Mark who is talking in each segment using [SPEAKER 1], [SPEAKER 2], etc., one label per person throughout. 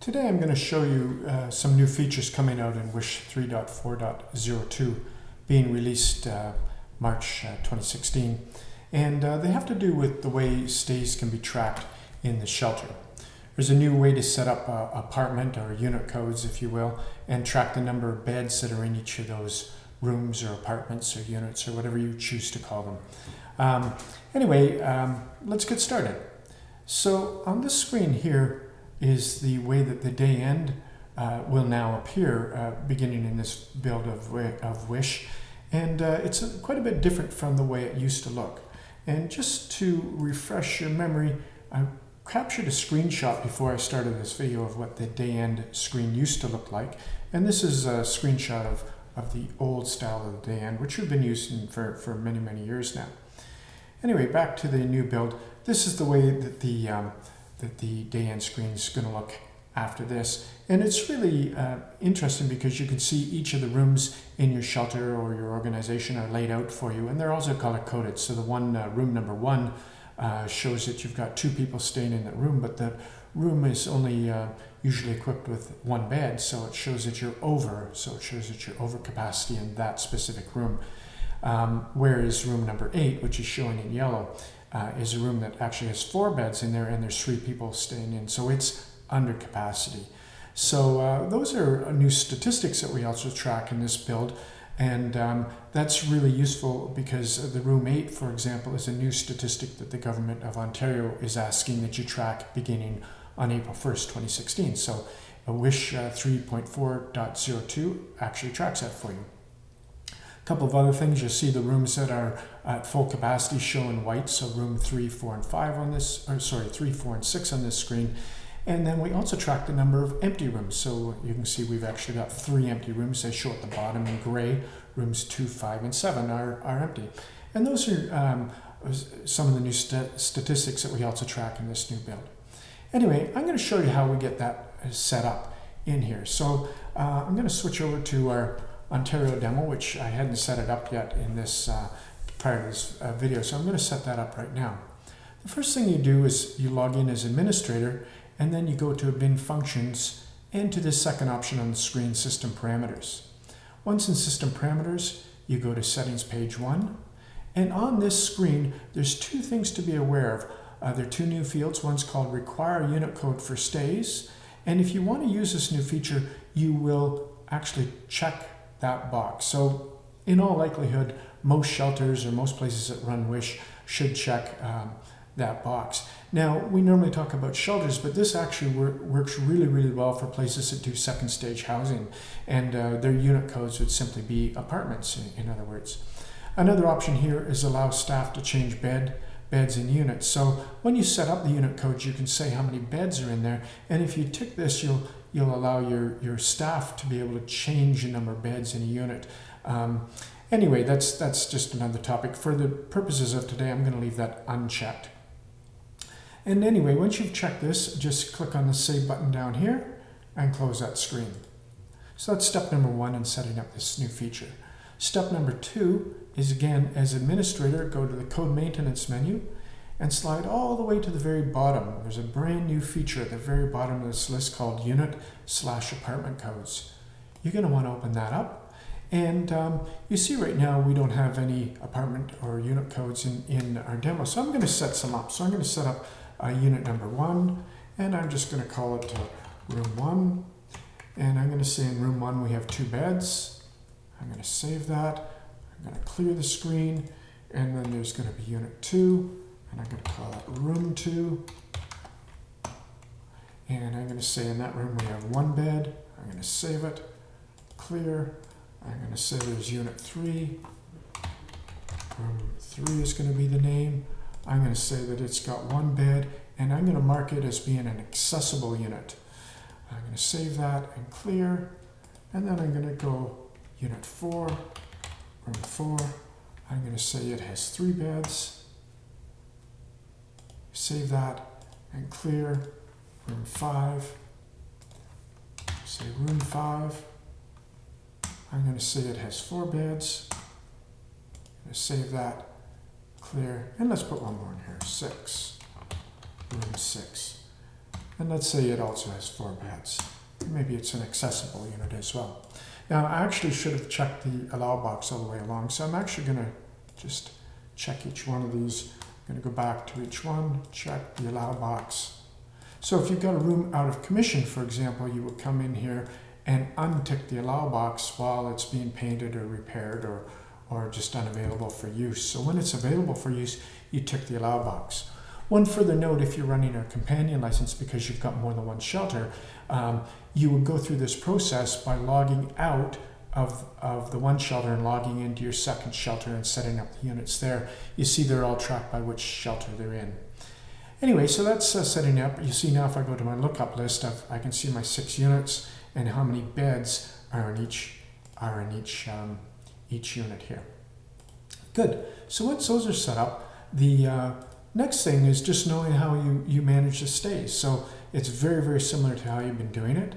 [SPEAKER 1] Today I'm going to show you some new features coming out in WISH3402 being released March 2016, and they have to do with the way stays can be tracked in the shelter. There's a new way to set up apartment or unit codes, if you will, and track the number of beds that are in each of those rooms or apartments or units or whatever you choose to call them. Let's get started. So on this screen here is the way that the day end will now appear beginning in this build of WISH, and it's quite a bit different from the way it used to look. And just to refresh your memory, I captured a screenshot before I started this video of what the day end screen used to look like, and this is a screenshot of the old style of the day end, which we've been using for many years now. Anyway, back to the new build. This is the way that the day end screen is going to look after this, and it's really interesting because you can see each of the rooms in your shelter or your organization are laid out for you, and they're also color coded. So the room number one shows that you've got 2 people staying in that room, but the room is only usually equipped with 1 bed, so it shows that you're over. So it shows that you're over capacity in that specific room. Whereas room number 8, which is showing in yellow, is a room that actually has 4 beds in there, and there's 3 people staying in, so it's under capacity. So those are new statistics that we also track in this build, and that's really useful because the room 8, for example, is a new statistic that the government of Ontario is asking that you track beginning on April 1st, 2016. So WISH 3.4.02 actually tracks that for you. Couple of other things, you'll see the rooms that are at full capacity show in white, so room 3, 4, and 5 on this, 3, 4, and 6 on this screen. And then we also track the number of empty rooms. So you can see we've actually got 3 empty rooms. They show at the bottom in gray. Rooms 2, 5, and 7 are empty. And those are some of the new statistics that we also track in this new build. Anyway, I'm going to show you how we get that set up in here. So I'm going to switch over to our Ontario demo, which I hadn't set it up yet in this prior to this video, so I'm going to set that up right now. The first thing you do is you log in as administrator, and then you go to Admin Functions and to the second option on the screen, System Parameters. Once in System Parameters, you go to Settings Page 1, and on this screen there's 2 things to be aware of. There are 2 new fields. One's called Require Unit Code for Stays, and if you want to use this new feature, you will actually check that box. So in all likelihood, most shelters or most places that run WISH should check that box. Now, we normally talk about shelters, but this actually works really well for places that do second stage housing, and their unit codes would simply be apartments, in other words. Another option here is allow staff to change beds in units. So when you set up the unit codes, you can say how many beds are in there, and if you tick this, you'll allow your staff to be able to change the number of beds in a unit. Anyway, that's just another topic. For the purposes of today, I'm going to leave that unchecked. And anyway, once you've checked this, just click on the Save button down here and close that screen. So that's step number 1 in setting up this new feature. Step number 2 is, again, as administrator, go to the Code Maintenance menu and slide all the way to the very bottom. There's a brand new feature at the very bottom of this list called Unit/Apartment Codes. You're going to want to open that up, and you see right now we don't have any apartment or unit codes in our demo, so I'm going to set some up. So I'm going to set up unit number 1, and I'm just going to call it room 1, and I'm going to say in room 1 we have 2 beds. I'm going to save that. I'm going to clear the screen, and then there's going to be unit 2, and I'm going to call it room 2, and I'm going to say in that room we have 1 bed. I'm going to save it, clear. I'm going to say there's unit 3. Room 3 is going to be the name. I'm going to say that it's got 1 bed, and I'm going to mark it as being an accessible unit. I'm going to save that and clear, and then I'm going to go unit 4, room 4. I'm going to say it has 3 beds. Save that and clear. Room 5. Say room 5. I'm going to say it has 4 beds. I'm going to save that, clear, and let's put one more in here. 6. Room 6. And let's say it also has 4 beds. Maybe it's an accessible unit as well. Now, I actually should have checked the allow box all the way along, so I'm actually going to just check each one of these. I'm going to go back to each one, check the allow box. So if you've got a room out of commission, for example, you would come in here and untick the allow box while it's being painted or repaired or just unavailable for use. So when it's available for use, you tick the allow box. One further note, if you're running a companion license because you've got more than one shelter, you would go through this process by logging out of the one shelter and logging into your second shelter and setting up the units there. You see they're all tracked by which shelter they're in. Anyway, so that's setting up. You see now if I go to my lookup list, I can see my 6 units and how many beds are in each unit here. Good. So once those are set up, the next thing is just knowing how you manage the stays. So it's very, very similar to how you've been doing it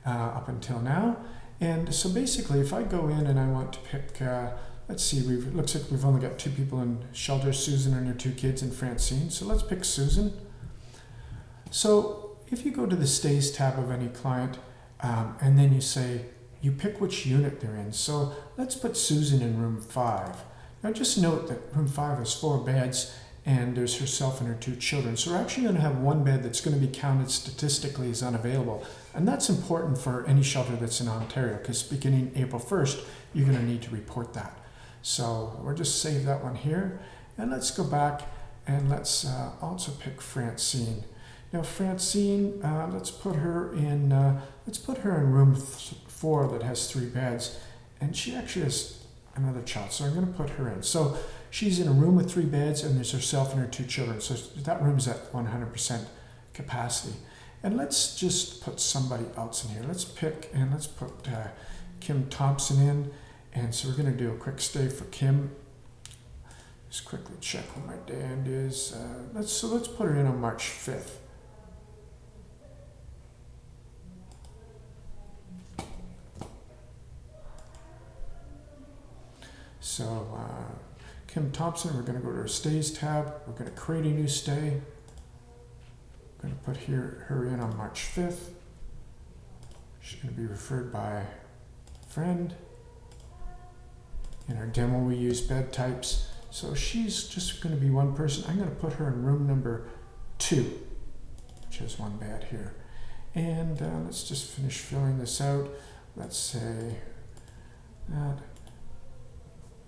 [SPEAKER 1] up until now. And so basically, if I go in and I want to pick, let's see, it looks like we've only got 2 people in shelter, Susan and her 2 kids and Francine. So let's pick Susan. So if you go to the Stays tab of any client, and then you pick which unit they're in. So let's put Susan in room 5. Now just note that room 5 has 4 beds and there's herself and her 2 children. So we're actually going to have 1 bed that's going to be counted statistically as unavailable. And that's important for any shelter that's in Ontario, because beginning April 1st, you're going to need to report that. So we'll just save that one here. And let's go back and let's also pick Francine. Now Francine, let's put her in room 4 that has 3 beds. And she actually has another child, so I'm going to put her in. So she's in a room with 3 beds, and there's herself and her 2 children. So that room's at 100% capacity. And let's just put somebody else in here. Let's pick and let's put Kim Thompson in. And so we're going to do a quick stay for Kim. Just quickly check what my day end is. Let's put her in on March 5th. So Kim Thompson, we're going to go to our Stays tab. We're going to create a new stay. We're going to put her in on March 5th. She's going to be referred by a friend. In our demo, we use bed types. So she's just going to be 1 person. I'm going to put her in room number 2, which has 1 bed here. And let's just finish filling this out. Let's say that.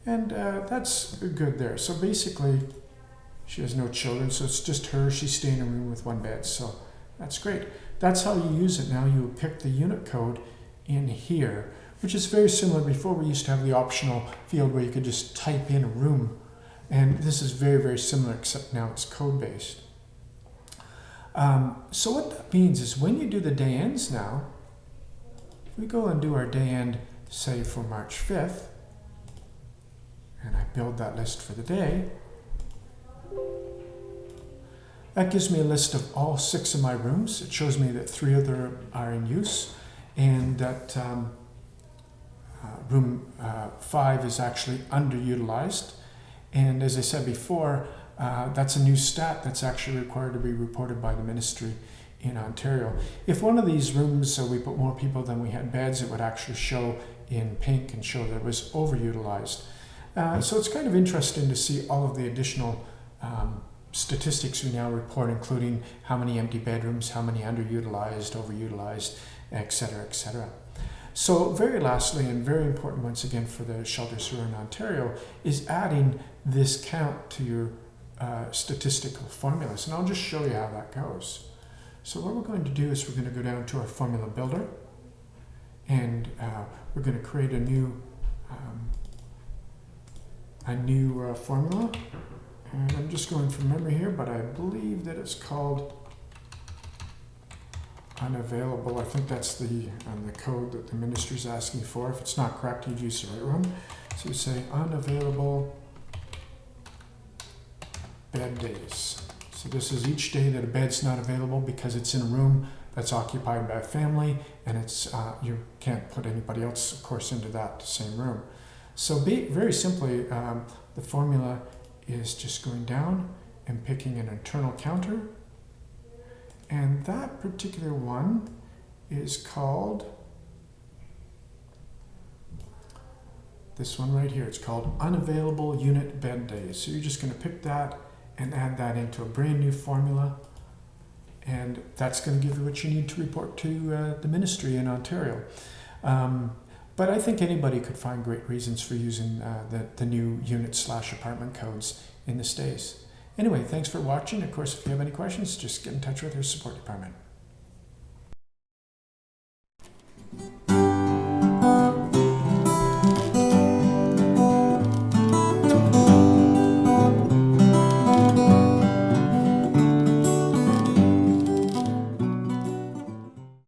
[SPEAKER 1] And that's good there. So basically, she has no children, so it's just her. She's staying in a room with 1 bed, so that's great. That's how you use it now. You pick the unit code in here, which is very similar. Before, we used to have the optional field where you could just type in a room, and this is very, very similar, except now it's code-based. So what that means is when you do the day ends now, if we go and do our day end, say for March 5th, and I build that list for the day, that gives me a list of all 6 of my rooms. It shows me that 3 of them are in use, and that room 5 is actually underutilized. And as I said before, that's a new stat that's actually required to be reported by the ministry in Ontario. If one of these rooms, we put more people than we had beds, it would actually show in pink and show that it was overutilized. So it's kind of interesting to see all of the additional statistics we now report, including how many empty bedrooms, how many underutilized, overutilized, etc., etc. So very lastly, and very important once again for the shelters who are in Ontario, is adding this count to your statistical formulas. And I'll just show you how that goes. So what we're going to do is we're going to go down to our formula builder, and we're going to create a new formula. And I'm just going from memory here, but I believe that it's called unavailable. I think that's the code that the ministry is asking for. If it's not correct, you'd use the right one. So you say unavailable bed days. So this is each day that a bed's not available because it's in a room that's occupied by a family, and it's you can't put anybody else, of course, into that same room. So very simply, the formula is just going down and picking an internal counter, And that particular one is called, this one right here, it's called Unavailable Unit Bed Days. So you're just going to pick that and add that into a brand new formula. And that's going to give you what you need to report to the ministry in Ontario. But I think anybody could find great reasons for using the new unit/apartment codes in the States. Anyway, thanks for watching. Of course, if you have any questions, just get in touch with our support department.